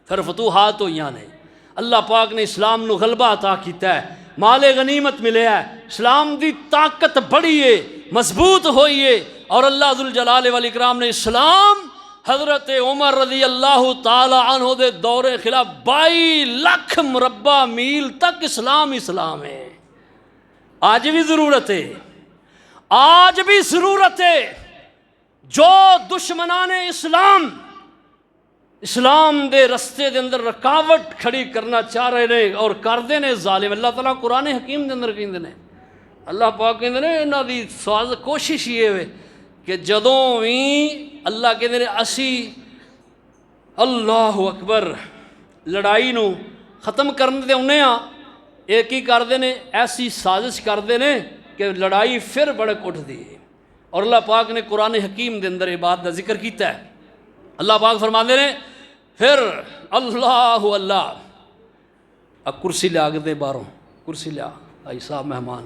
پھر فتوحات ہوئی نے۔ اللہ پاک نے اسلام نو غلبہ عطا کیتا ہے، مال غنیمت ملے ہے، اسلام دی طاقت بڑھی ہے، مضبوط ہوئی ہے، اور اللہ ذوالجلال والاکرام نے اسلام حضرت عمر رضی اللہ تعالی عنہ دے دور خلاف 22 لاکھ مربع میل تک اسلام ہے۔ آج بھی ضرورت ہے، آج بھی ضرورت ہے۔ جو دشمنان اسلام دے رستے دے اندر رکاوٹ کھڑی کرنا چاہ رہے ہیں اور کردے نے ظالم، اللہ تعالیٰ قرآن حکیم دے اندر کہندے نے، اللہ پاک کہندے نے انہاں دی ساز کوشش یہ ہے کہ جدوں بھی اللہ کہندے نے اسی اللہ اکبر لڑائی نو ختم کرن دے انہیں ہاں، ایک ہی کردے نے، ایسی سازش کردے نے کہ لڑائی پھر بڑک اٹھ دی، اور اللہ پاک نے قرآن حکیم دے اندر یہ بات کا ذکر کیتا ہے۔ اللہ پاک فرماندے نے پھر اللہ کرسی لیا کے دے باہروں، کرسی لیا آئی صاحب مہمان،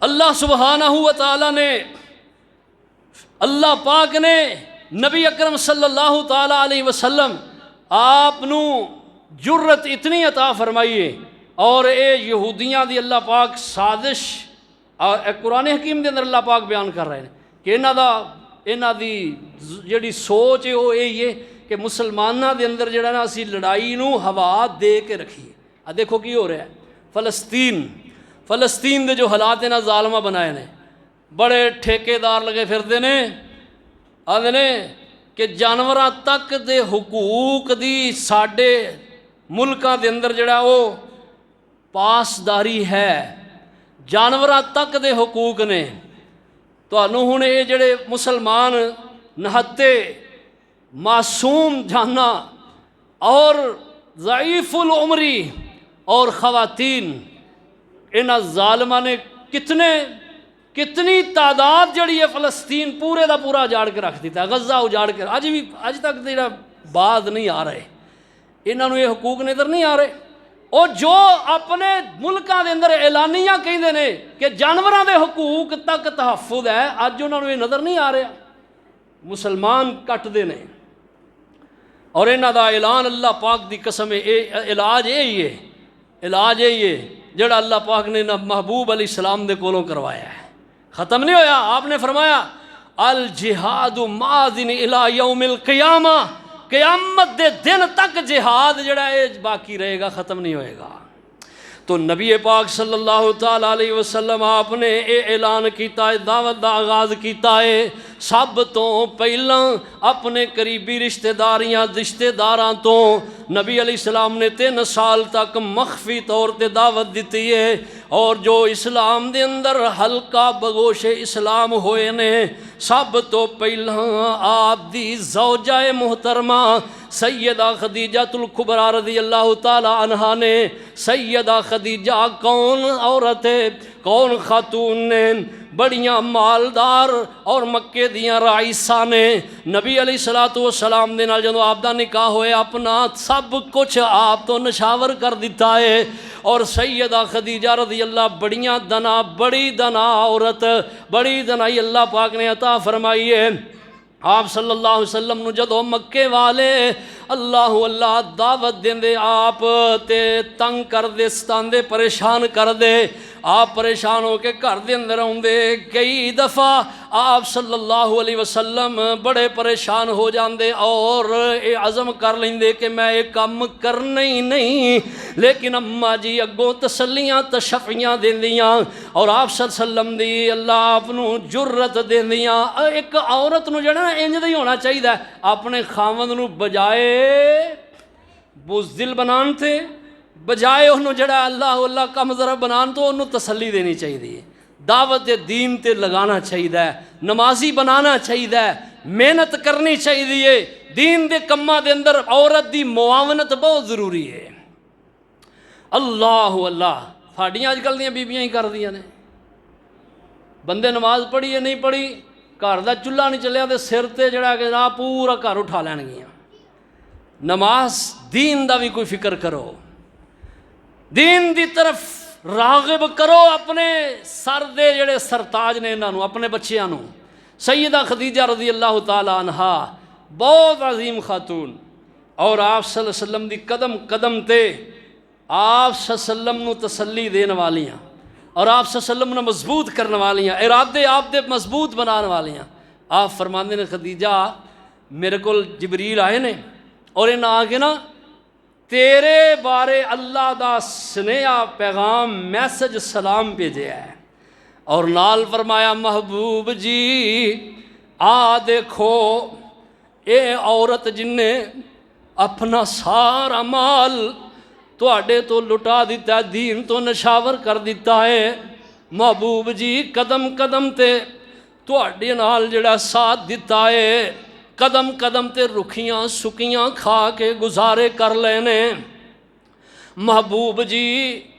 اللہ سبحانہ و تعالی نے، اللہ پاک نے نبی اکرم صلی اللہ تعالی علیہ وسلم آپ نو جرت اتنی عطا فرمائیے، اور اے یہودیاں دی اللہ پاک سازش قرآن حکیم دے اندر اللہ پاک بیان کر رہے ہیں کہ انہاں دی جڑی سوچ ہے وہ یہی ہے کہ مسلمانوں دے اندر جڑا نا اسی لڑائی نو ہوا دے کے رکھیے۔ دیکھو کی ہو رہا ہے، فلسطین دے جو حالات ہیں نا ظالمہ بنائے نے، بڑے ٹھیکے دار لگے پھردے نے، آدھے نے کہ جانوراں تک دے حقوق دی ساڈے ملکاں دے اندر جڑا وہ پاسداری ہے، جانوراں تک دے حقوق نے۔ تانوں ہن یہ جڑے مسلمان نہتے معصوم جانا اور ضعیف العمری اور خواتین، انہاں ظالماں نے کتنی تعداد جڑی ہے فلسطین پورے دا پورا اجاڑ کے رکھ دیتا ہے، غزہ اجاڑ کے، اج تک جڑا بعد نہیں آ رہے، انہاں نوں یہ حقوق نظر نہیں آ رہے۔ اور جو اپنے ملکاں دے اندر اعلانیہ کہندے نے کہ جانوراں دے حقوق تک تحفظ ہے، اج انہاں نوں یہ نظر نہیں آ رہا، مسلمان کٹ دے نے۔ اور انہاں دا اعلان اللہ پاک دی قسم ہے، علاج یہی ہے جڑا اللہ پاک نے محبوب علیہ السلام دے کولوں کروایا ہے، ختم نہیں ہویا۔ آپ نے فرمایا الجہاد ماضٍ الی یوم القیامہ، قیامت دے دن تک جہاد جڑا ہے باقی رہے گا، ختم نہیں ہوئے گا۔ تو نبی پاک صلی اللہ تعالیٰ علیہ وسلم آپ نے اے اعلان کیتا ہے، دعوت دا آغاز کیتا ہے، سب تو پہلا اپنے قریبی رشتہ داراں تو نبی علیہ السلام نے 3 سال تک مخفی طور تے دعوت دیتی ہے، اور جو اسلام دے اندر حلقہ بگوش اسلام ہوئے نے، سب تو پہلا آپ دی زوجہ محترمہ سیدہ خدیجہ الکبریٰ رضی اللہ تعالی عنہا نے، سیدہ خدیجہ کون عورت ہے، کون خاتون نے، بڑیاں مالدار اور مکے دیاں رائسہ نے، نبی علیہ السلام دے نال جدوں آپ دا نکاح ہوئے اپنا سب کچھ آپ تو نشاور کر دیتا ہے، اور سیدہ خدیجہ رضی اللہ بڑی دنا عورت، بڑی دنائی اللہ پاک نے عطا فرمائی ہے۔ آپ صلی اللہ علیہ وسلم نو جدوں مکے والے اللہ دعوت دیندے آپ تے تنگ کر دے، ستاندے، پریشان کر دے، آپ پریشان ہو کے گھر دے اندر آؤندے، کئی دفعہ آپ صلی اللہ علیہ وسلم بڑے پریشان ہو جاندے اور اے عزم کر لیندے کہ میں یہ کام کرنا ہی نہیں، لیکن اماں جی اگوں تسلیاں تشفیاں دیندیاں، اور آپ صلی اللہ علیہ وسلم دی اللہ آپ نو جرت دیندیاں۔ ایک عورت نو جڑا انج دا ہی ہونا چاہیے، اپنے خاوند نو بجائے بزدل بنان تھے، بجائے انہوں جڑا اللہ کم ذرا بنان تو انہوں تسلی دینی چاہیے، دعوت دین تے لگانا چاہیے، نمازی بنانا چاہیے، محنت کرنی چاہیے، دین دے کماں دے اندر عورت دی معاونت بہت ضروری ہے۔ اللہ اللہ، ساڈیاں اج کل دیاں بیبیاں ہی کر دیاں نے، بندے نماز پڑھی ہے نہیں پڑھی، گھر دا چولہا نہیں چلیا تے سر تے جڑا کہ جناب پورا گھر اٹھا لین گیاں۔ نماز دین دا بھی کوئی فکر کرو، دین دی طرف راغب کرو، اپنے سر دے جڑے سرتاج نے انہاں نوں، اپنے بچیاں نوں۔ سیدہ خدیجہ رضی اللہ تعالی عنہا بہت عظیم خاتون، اور آپ صلی اللہ علیہ وسلم دی قدم قدم تے آپ صلی اللہ علیہ وسلم نو تسلی دین والیاں، اور آپ صلی اللہ علیہ وسلم نو مضبوط کرنے والیاں، ارادے آپ دے مضبوط بنانے والیاں۔ آپ فرماندے نے خدیجہ میرے کو جبریل آئے نے اور انہاں آ کے نا تیرے بارے اللہ دا سنیہا پیغام میسج سلام بھیجیا ہے، اور نال فرمایا محبوب جی آ دیکھو اے عورت جن نے اپنا سارا مال تواڈے تو لٹا دیتا ہے، دین تو نشاور کر دیتا ہے، محبوب جی قدم قدم تے تواڈے نال جڑا ساتھ دیتا ہے، قدم قدم تے رکھیاں سکیاں کھا کے گزارے کر لینے۔ محبوب جی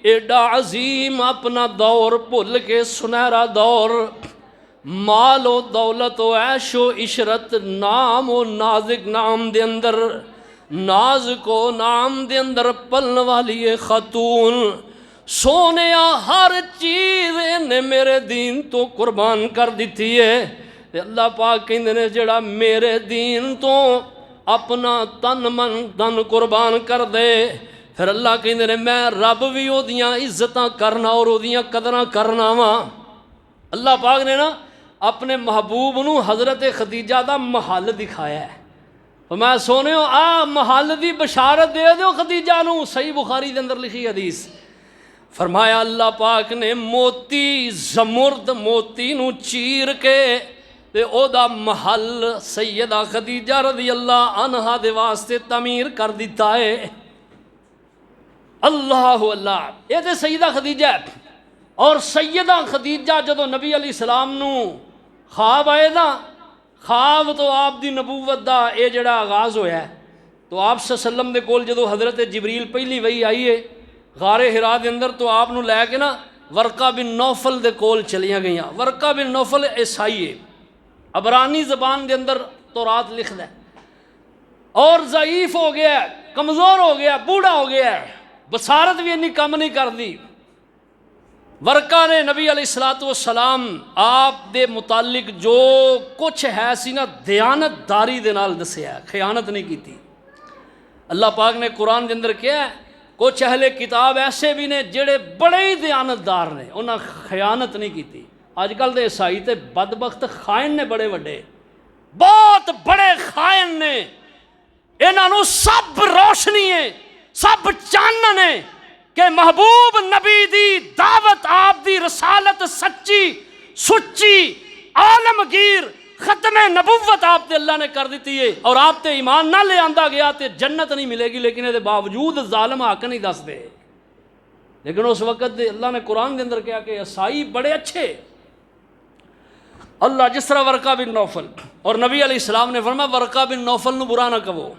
ایڈا عظیم اپنا دور بھول کے سنہرا دور، مال و دولت و عیش و عشرت، نام و نازک نام دے اندر، ناز کو نام دے اندر پلن والی خاتون، سونیا ہر چیز نے میرے دین تو قربان کر دیتی ہے۔ تے اللہ پاک کہندے نے جڑا میرے دین تو اپنا تن من دن قربان کر دے، پھر اللہ کہندے نے میں رب بھی او دیاں عزتاں کرنا اور او دیاں قدراں کرنا وا۔ اللہ پاک نے نا اپنے محبوب نو حضرت خدیجہ دا محل دکھایا ہے، میں سونیو آ محل دی بشارت دے دیو خدیجہ نو، صحیح بخاری دے اندر لکھی حدیث۔ فرمایا اللہ پاک نے موتی زمرد موتی نو چیر کے تے او دا محل سیدہ خدیجہ رضی اللہ عنہا دے واسطے تعمیر کر دیتا ہے۔ اللہ اللہ، یہ تے سیدہ خدیجہ ہے۔ اور سیدہ خدیجہ جدو نبی علیہ السلام نو خواب آئے نا، خواب تو آپ دی نبوت دا اے جڑا آغاز ہویا ہے، تو آپ صلی اللہ علیہ وسلم دے کول جدو حضرت جبریل پہلی وحی آئی ہے غار حرا دے اندر، تو آپ نو لے کے نا ورقہ بن نوفل دے کول چلیاں گئیاں۔ ورقہ بن نوفل عیسائی ہے، عبرانی زبان دے اندر تورات لکھدا ہے، اور ضعیف ہو گیا ہے، کمزور ہو گیا، بوڑھا ہو گیا ہے، بصارت بھی انی کم نہیں کر دی۔ ورقہ نے نبی علیہ السلام آپ دے متعلق جو کچھ ہے سی نا دیانت داری دے نال دسیا ہے، خیانت نہیں کیتی۔ اللہ پاک نے قرآن دے اندر کیا ہے، کچھ اہل کتاب ایسے بھی نے جڑے بڑے ہی دیانت دار نے، انہاں خیانت نہیں کیتی۔ آج کل دے عیسائی تے بدبخت خائن نے، بڑے وڈے بہت بڑے خائن نے، انہاں نو سب روشنی ہے، سب چانن ہے کہ محبوب نبی دی دعوت، آپ دی رسالت سچی سچی عالمگیر ختم نبوت آپ تے اللہ نے کر دیتی ہے، اور آپ تے ایمان نہ لے آندا گیا تے جنت نہیں ملے گی، لیکن دے باوجود ظالم حق نہیں دس دے۔ لیکن اس وقت اللہ نے قرآن دے اندر کہا کہ عیسائی بڑے اچھے، اللہ جس طرح ورقہ بن نوفل، اور نبی علیہ السلام نے فرمایا ورقہ بن نوفل نو برا نہ کہو،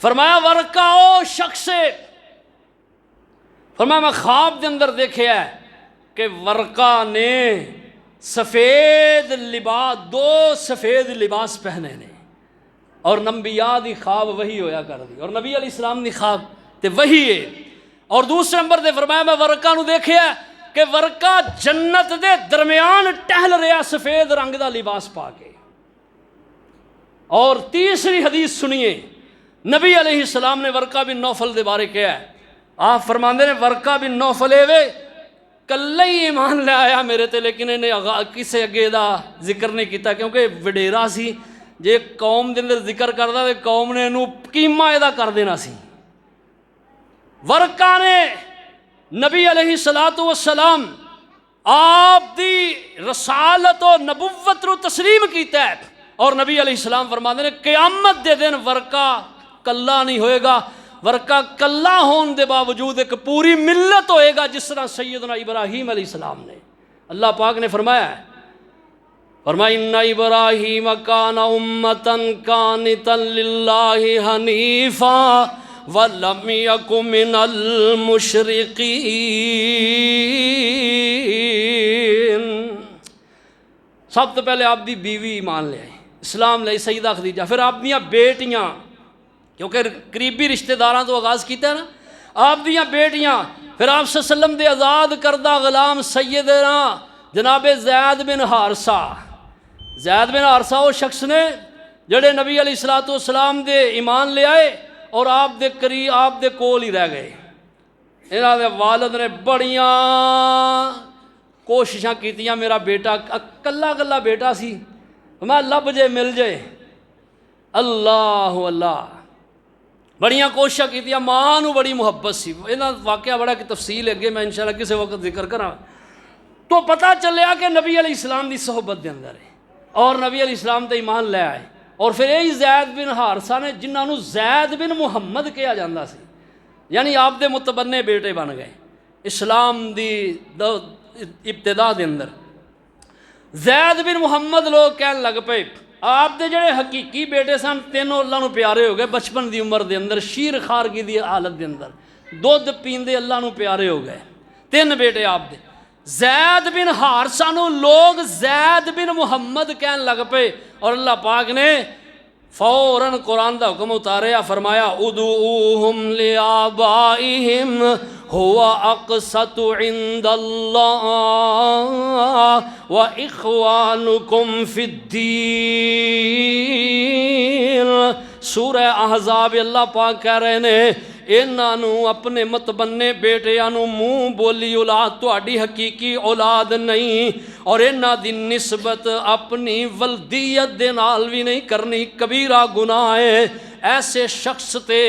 فرمایا ورقہ او شخص ہے، فرمایا میں خواب دے اندر دیکھیا ہے کہ ورقہ نے سفید لباس، دو سفید لباس پہنے نے، اور انبیاء دی خواب وہی ہویا کر دی، اور نبی علیہ السلام دی خواب تے وہی ہے۔ اور دوسرے نمبر دے فرمایا میں ورقہ نو دیکھیا ہے کہ ورقہ جنت دے درمیان ٹہل رہا سفید رنگ دا لباس پا کے۔ اور تیسری حدیث سنیے، نبی علیہ السلام نے ورقہ بن نوفل دے بارے کہا ہے، آپ فرماندے نے ورقہ بن نوفل اے کلے ہی ایمان لے آیا میرے تے، لیکن انہیں کسے اگے دا ذکر نہیں کیتا، کیونکہ وڈیرا سی، جے قوم دے اندر ذکر کردا تے قوم نے انہوں قیمہ ادا کر دینا سی۔ ورقہ نے نبی علیہ السلام آپ دی رسالت و نبوت رو تسلیم کیتا ہے، اور نبی علیہ السلام فرماتے ہیں قیامت دے دن ورقہ کلا نہیں ہوئے گا، ورقہ کلا ہون دے باوجود ایک پوری ملت ہوئے گا، جس طرح سیدنا ابراہیم علیہ السلام نے اللہ پاک نے فرمایا ہے، فرمایا ان ابراہیم کان امۃ قانتا للہ حنیفا ولم یک من المشرقین۔ سب تو پہلے آپ دی بیوی ایمان لے آئی، اسلام لے سیدہ خدیجہ، پھر آپ دیاں بیٹیاں، کیونکہ قریبی رشتہ داراں تو آغاز کیتا ہے نا، آپ دیاں بیٹیاں، پھر آپ صلی اللہ علیہ وسلم دے آزاد کردہ غلام سیدنا جناب زید بن حارثہ۔ زید بن حارثہ وہ شخص نے جڑے نبی علیہ السلام دے ایمان لے آئے اور آپ دے قریب آپ دے کول ہی رہ گئے۔ انہاں دے والد نے بڑیاں کوششاں کیتیاں، میرا بیٹا کلا کلا بیٹا سی، میں لب جے مل جائے، اللہ اللہ بڑیاں کوششاں کیتیاں، ماں نو بڑی محبت سی۔ انہاں واقعہ بڑا کہ تفصیل اگے میں انشاءاللہ کسی وقت ذکر کراں۔ تو پتہ چلیا کہ نبی علیہ السلام دی صحبت دے اندر ہے اور نبی علیہ السلام تے ایمان لے آئے، اور پھر یہی زید بن حارثہ نے جنہاں نو زید بن محمد کہا جاندہ سی، یعنی آپ دے متبنے بیٹے بن گئے اسلام دی ابتدا دے اندر۔ زید بن محمد لوگ کہن لگ پے، آپ دے جڑے حقیقی بیٹے سن تینوں اللہ نو پیارے ہو گئے بچپن دی عمر دے اندر، شیر خارگی دی حالت دے اندر دودھ پیندے اللہ نو پیارے ہو گئے، 3 بیٹے آپ دے۔ زید بن حارثہ نو لوگ زید بن محمد کہن لگ پے، اور اللہ پاک نے فوراً قرآن دا حکم اتاریا، فرمایا ادعوہم لآبائہم هو اقسط عند اللہ واخوانکم فی الدین۔ سورہ احزاب اللہ پاک کہہ رہے ہیں انہاں نو اپنے متبنے بیٹیاں نو منہ بولی اولاد تہاڈی حقیقی اولاد نہیں، اور انہاں دی نسبت اپنی ولدیت دے نال بھی نہیں کرنی، کبیرہ گناہ ہے۔ ایسے شخص تے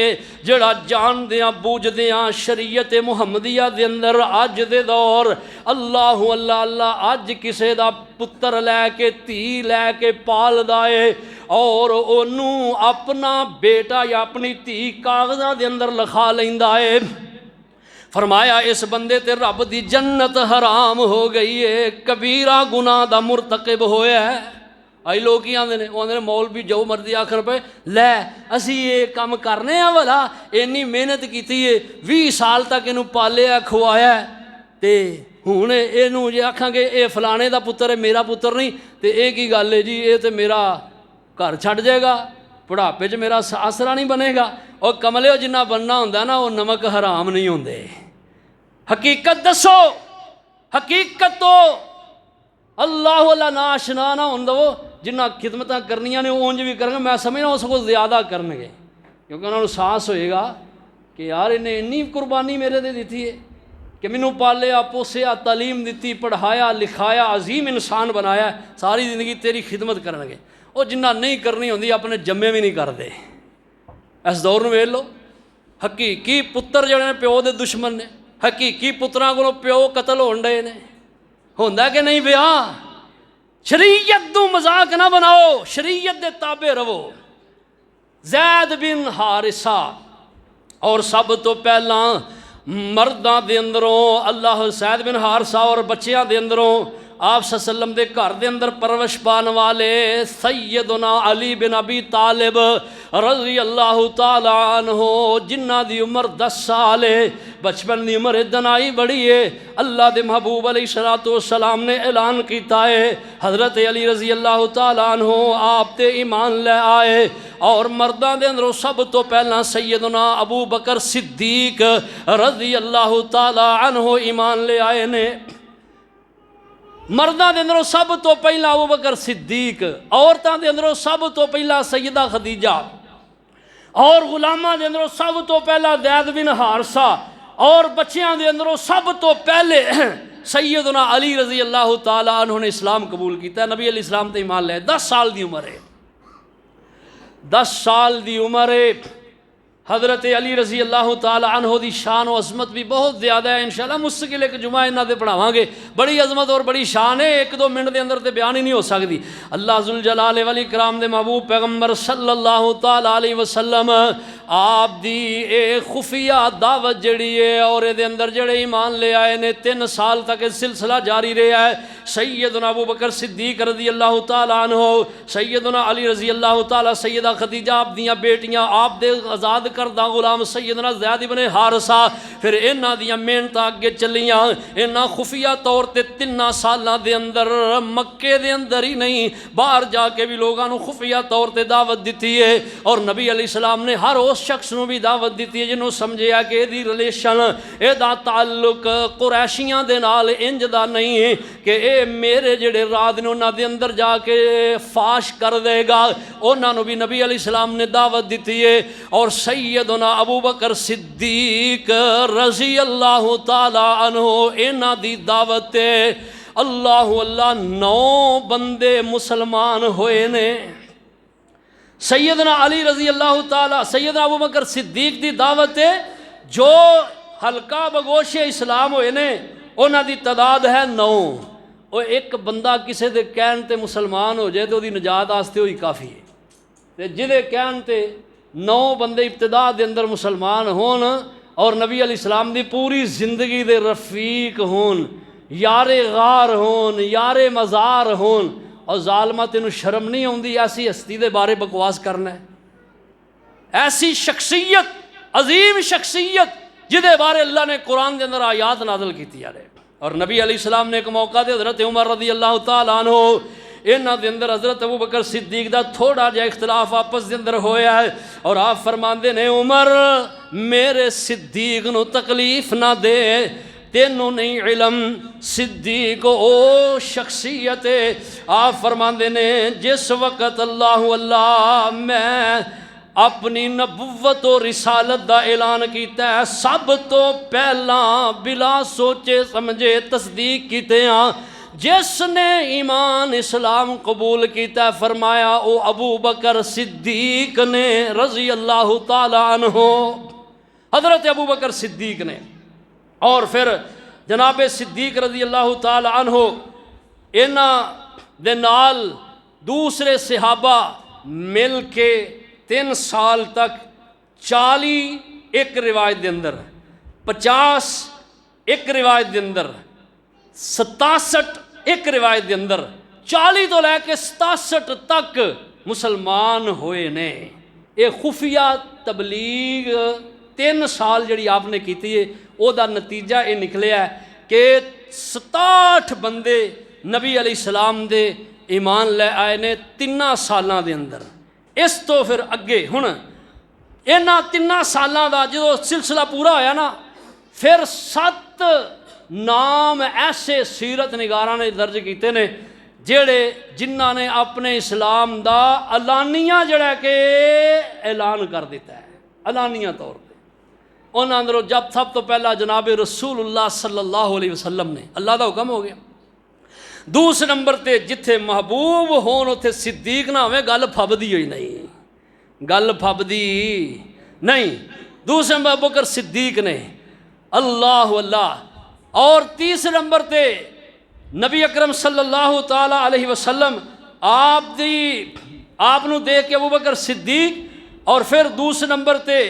جڑا جان دیاں بوجھ دیاں شریعت محمدیہ دے اندر اج دے دور اللہ اللہ اللہ اج کسے دا پتر لے کے تھی لے کے پال دائے اور انہوں اپنا بیٹا یا اپنی تھی کاغذاں دے اندر لکھا لیندا ہے، فرمایا اس بندے تے رب دی جنت حرام ہو گئی ہے، کبیرہ گناہ دا مرتکب ہویا ہے۔ آئی لوگ کی آندے نے، وہ آندے نے مولوی جو مرضی آخر پہ لے اسی یہ کام کرنے ہیں والا، اینی محنت کیتی ہے 20 سال تک انہوں پالیا کھوایا ہے، تے ہوں اینوں جے آکھاں گے اے فلانے دا پتر ہے میرا پتر نہیں، تے اے کی گل ہے جی اے تے میرا گھر چھٹ جائے گا، بڑھاپے چ میرا آسرا نہیں بنے گا۔ اور کملے جنہ بننا ہوندہ نا وہ نمک حرام نہیں ہوندے۔ حقیقت دسو، حقیقت تو اللہ اللہ ناشنا نہ ہوندہ وہ جنہ خدمتاں کرنیاں نے اونج بھی کرنگے، میں سمجھنا اس کو زیادہ کرنگے، کیونکہ انہوں نے سانس ہوئے گا کہ یار انہیں انی قربانی میرے دے دیتی ہے کہ منوں پالیا پوسیا تعلیم دیتی پڑھایا لکھایا عظیم انسان بنایا، ساری زندگی تیری خدمت کرنگے۔ وہ جنہ نہیں کرنی ہوندی اپنے جمے بھی نہیں کر دے۔ اس دور میں ویل لو حقیقی پتر جڑے نے پیو دے دشمن نے، حقیقی پتراں کو پیو قتل ہون ڈے نے، ہوندہ کہ نہیں بیا؟ شریعت دو مذاق نہ بناؤ، شریعت دے تابع رہو۔ زید بن حارثہ اور سب تو پہلا مرداں دے اندروں اللہ زید بن حارثہ اور بچیاں دے اندروں آپ صلی اللہ علیہ وسلم دے گھر دے اندر پرورش پان والے سیدنا علی بن ابی طالب رضی اللہ تعالی عنہ جنہ دی عمر 10 سال ہے، بچپن دی عمر دنائی بڑی ہے۔ اللہ دے محبوب علیہ السلام نے اعلان کیتا ہے، حضرت علی رضی اللہ تعالی عنہ آپ تے ایمان لے آئے، اور مرداں دے اندروں سب تو پہلا سیدنا ابو بکر صدیق رضی اللہ تعالی عنہ ایمان لے آئے نے۔ مرداں دے اندروں سب تو پہلا ابو بکر صدیق، عورتاں دے اندروں سب تو پہلا سیدہ خدیجہ، اور غلاماں دے اندروں سب تو پہلا زید بن حارثہ، اور بچیاں دے اندروں سب تو پہلے سیدنا علی رضی اللہ تعالی عنہ نے اسلام قبول کیتا ہے، نبی علیہ السلام تے ایمان لے۔ 10 سال دی عمر ہے، 10 سال دی عمر ہے۔ حضرت علی رضی اللہ تعالی عنہ دی شان و عظمت بھی بہت زیادہ ہے، انشاءاللہ مستقل ایک جمعہ انہاں دے پڑھاواں گے، بڑی عظمت اور بڑی شان ہے، 1-2 منٹ دے اندر تے بیان ہی نہیں ہو سکتی۔ اللہ ذوالجلال والاکرام دے محبوب پیغمبر صلی اللہ تعالی علیہ وسلم آپ دی اے خفیہ دعوت جڑی ہے اور دے اندر جڑے ایمان لے آئے نے 3 سال تک سلسلہ جاری رہا ہے۔ سیدنا ابو بکر صدیق رضی اللہ تعالیٰ عنہ، سیدنا علی رضی اللہ تعالیٰ، سیدہ خدیجہ آپ دیاں بیٹیاں، آپ دے آزاد کردہ غلام سیدنا زید بن حارثہ، پھر انہاں دیاں محنتاں اگے چلیاں۔ انہاں خفیہ طور تے 3 سالاں دے اندر مکے دے اندر ہی نہیں باہر جا کے بھی لوگاں نو خفیہ طور تے دعوت دیتی ہے، اور نبی علیہ السلام نے ہر اس شخص نو بھی دعوت دیتی ہے جنہوں سمجھیا کہ یہ دی ریلیشن، یہ دا تعلق قریشیاں دے نال انج دا نہیں ہے کہ اے میرے جڑے رات نے انہاں دے اندر جا کے فاش کر دے گا۔ انہاں نو بھی نبی علیہ السلام نے دعوت دیتی ہے، اور سیدنا ابو بکر صدیق رضی اللہ تعالی عنہ انہاں دی دعوت ہے اللہ 9 بندے مسلمان ہوئے نے۔ سیدنا علی رضی اللہ تعالیٰ، سیدنا ابو بکر صدیق دی دعوت ہے جو حلقہ بگوش اسلام ہوئے نے انہاں دی تعداد ہے 9۔ اور ایک بندہ کسے دے کہن تے مسلمان ہو جائے تو دی نجات آستے ہوئی کافی ہے، تے جدے کہن تے 9 بندے ابتدا دے اندر مسلمان ہون اور نبی علیہ السلام دی پوری زندگی دے رفیق ہون، یار غار ہون، یار مزار ہون، اور ظالمہ تینوں شرم نہیں ہوندی ایسی ہستی دے بارے بکواس کرنا ہے؟ ایسی شخصیت، عظیم شخصیت جدے بارے اللہ نے قرآن دے اندر آیات نازل کی تھی۔ اور نبی علیہ السلام نے ایک موقع دے حضرت عمر رضی اللہ تعالیٰ عنہ انہاں دے اندر حضرت ابو بکر صدیق دا تھوڑا جا اختلاف آپس دے اندر ہویا ہے، اور آپ فرماندے نے عمر میرے صدیق نو تکلیف نہ دے، تینوں نہیں علم صدیق او شخصیت ہے۔ آپ فرماندے نے جس وقت اللہ میں اپنی نبوت و رسالت دا اعلان کیتا ہے سب تو پہلا بلا سوچے سمجھے تصدیق کیتے ہیں جس نے ایمان اسلام قبول کیتا ہے، فرمایا او ابو بکر صدیق نے رضی اللہ تعالیٰ عنہ، حضرت ابو بکر صدیق نے۔ اور پھر جناب صدیق رضی اللہ تعالی عنہ انہاں دے نال دوسرے صحابہ مل کے 3 سال تک 40 ایک روایت دے اندر، 50 ایک روایت دے اندر، 67 ایک روایت دے اندر، 40 تو لے کے 67 تک مسلمان ہوئے نے۔ یہ خفیہ تبلیغ 3 سال جڑی آپ نے کیتی ہے او دا نتیجہ یہ نکلیا ہے کہ 67 بندے نبی علیہ السلام دے ایمان لے آئے نے 3 سالاں دے اندر۔ اس تو پھر اگے ہن انہاں 3 سالاں دا جو سلسلہ پورا ہویا نا، پھر 7 نام ایسے سیرت نگاراں نے درج کیتے نے جنہاں نے اپنے اسلام دا علانیہ جڑا کہ اعلان کر دیتا ہے، علانیہ طور پہ۔ انہاں اندروں جب سب تو پہلا جناب رسول اللہ صلی اللہ علیہ وسلم نے، اللہ دا حکم ہو گیا۔ دوسرے نمبر تے جتھے محبوب ہون اتھے صدیق نہ ہوئے، گل پھبدی ہوئی نہیں، گل پھبدی نہیں۔ دوسرے نمبر ابو بکر صدیق نے، اللہ۔ اور تیسرے نمبر تے نبی اکرم صلی اللہ تعالی علیہ وسلم آپ نو دیکھ کے ابو بکر صدیق، اور پھر دوسرے نمبر تے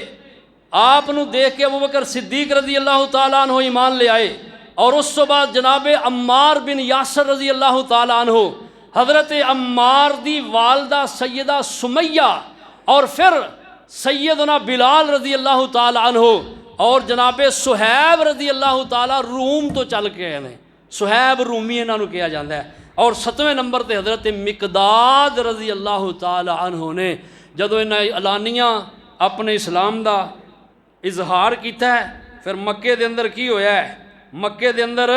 آپ نو دیکھ کے ابو بکر صدیق رضی اللہ تعالیٰ عنہ ایمان لے آئے، اور اس تو بعد جناب عمار بن یاسر رضی اللہ تعالیٰ عنہ، حضرت عمار دی والدہ سیدہ سمیہ، اور پھر سیدنا بلال رضی اللہ تعالیٰ عنہ، اور جناب صہیب رضی اللہ تعالیٰ روم تو چل کے آئے ہیں، صہیب رومی انہوں نے کیا جاتا ہے۔ اور 7ویں نمبر تے حضرت مقداد رضی اللہ تعالیٰ عنہ نے جدو انہیں علانیہ اپنے اسلام دا اظہار کیتا ہے، پھر مکے دے اندر کی ہویا ہے؟ مکے دے اندر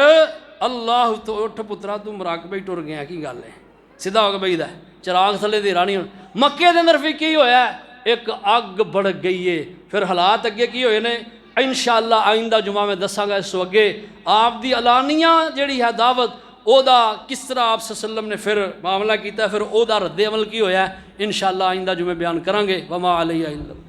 اللہ تو اٹھ پترا تو مراقبے ٹر گیا کی گل ہے، سیدھا ہو کے بھائی دا چراغ تھلے دی رانی ہوں۔ مکے دے اندر پھر کی ہویا ہے؟ ایک اگ بڑھ گئی ہے۔ پھر حالات اگے کی ہوئے نے انشاءاللہ آئندہ جمعہ میں دساں گا۔ اس تو اگے آپ دی علانیہ جڑی ہے دعوت او دا کس طرح آپ صلی اللہ علیہ وسلم نے پھر معاملہ کیتا ہے، پھر او دا رد عمل کی ہویا ہے، انشاءاللہ آئندہ جمعہ بیان کریں گے۔ وما علیہ الا اللہ۔